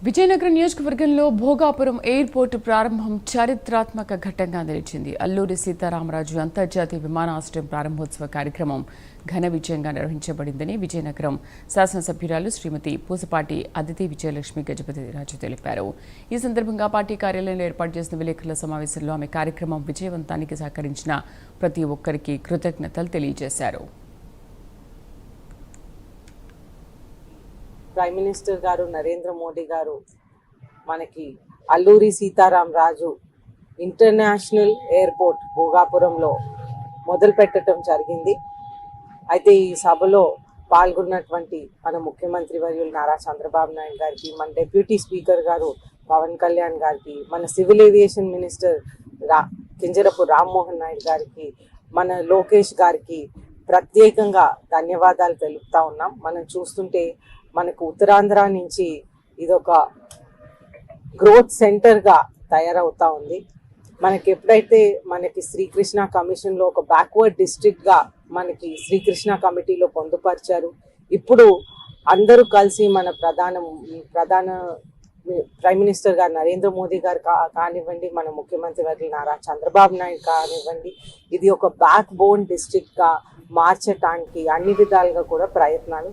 విజయనగరం నియోజకవర్గంలో భోగాపురం ఎయిర్పోర్ట్ ప్రారంభం చారిత్రాత్మక ఘట్టంగా నిలిచింది. అల్లూరి సీతారామరాజు అంతర్జాతీయ విమానాశ్రయం ప్రారంభోత్సవ కార్యక్రమం ఘన విజయంగా నిర్వహించబడిందని విజయనగరం శాసనసభ్యురాలు శ్రీమతి పూసపాటి అదితి విజయలక్ష్మి గజపతి రాజు తెలిపారు. ఈ సందర్భంగా పార్టీ కార్యాలయంలో ఏర్పాటు చేసిన విలేకరుల సమావేశంలో ఆమె కార్యక్రమం విజయవంతానికి సహకరించిన ప్రతి ఒక్కరికి కృతజ్ఞతలు తెలియజేశారు. ప్రైమ్ మినిస్టర్ గారు నరేంద్ర మోడీ గారు మనకి అల్లూరి సీతారాం రాజు ఇంటర్నేషనల్ ఎయిర్పోర్ట్ భోగాపురంలో మొదలు పెట్టడం జరిగింది. అయితే ఈ సభలో పాల్గొన్నటువంటి మన ముఖ్యమంత్రి వర్యులు నారా చంద్రబాబు నాయుడు గారికి, మన డిప్యూటీ స్పీకర్ గారు పవన్ కళ్యాణ్ గారికి, మన civil aviation minister Kinjarapu Rammohan Naidu గారికి, మన లోకేష్ గారికి ప్రత్యేకంగా ధన్యవాదాలు తెలుపుతా ఉన్నాం. మనం చూస్తుంటే మనకు ఉత్తరాంధ్ర నుంచి ఇదొక గ్రోత్ సెంటర్గా తయారవుతా ఉంది. మనకి ఎప్పుడైతే మనకి శ్రీకృష్ణ కమిషన్లో ఒక బ్యాక్వర్డ్ డిస్ట్రిక్ట్గా మనకి శ్రీకృష్ణ కమిటీలో పొందుపరిచారు. ఇప్పుడు అందరూ కలిసి మన ప్రధాన ప్రైమ్ మినిస్టర్ గారు నరేంద్ర మోదీ గారు కానివ్వండి, మన ముఖ్యమంత్రి వర్యులు నారా చంద్రబాబు నాయుడు కానివ్వండి, ఇది ఒక బ్యాక్ బోన్ డిస్ట్రిక్ట్గా మార్చటానికి అన్ని విధాలుగా కూడా ప్రయత్నాలు